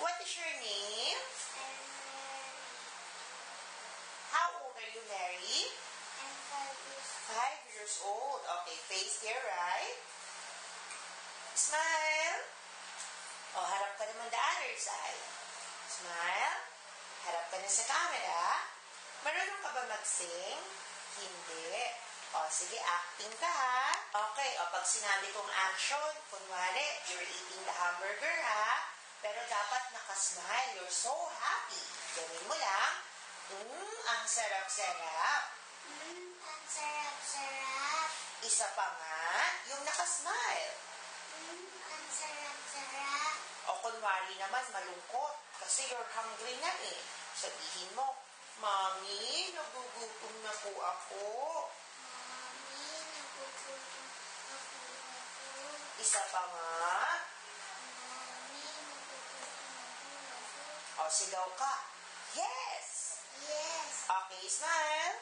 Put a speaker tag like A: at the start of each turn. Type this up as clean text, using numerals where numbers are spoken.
A: What is your name?
B: I'm Mary.
A: How old are you, Mary?
B: I'm 5 years
A: 5 years old. Okay, face here, right? Smile. Oh, harap ka naman the other side. Smile. Harap ka na sa camera. Marunong ka ba mag-sing? Hindi. O, sige, acting ka, ha? Okay, o, pag sinabi kong action, kunwari, you're eating the hamburger, ha? Pero dapat nakasmile. You're so happy. Gawin mo lang. Ang sarap-sarap.
B: Ang sarap-sarap.
A: Isa pa nga, yung nakasmile.
B: Ang sarap-sarap.
A: O kunwari naman, malungkot. Kasi you're hungry na eh. Sabihin mo, Mami, nagugutom na po ako.
B: Mami, nagugutom ako.
A: Isa pa nga.
B: Mami, nagugutom ako.
A: O, sigaw ka. Yes!
B: Yes.
A: Okay, smile.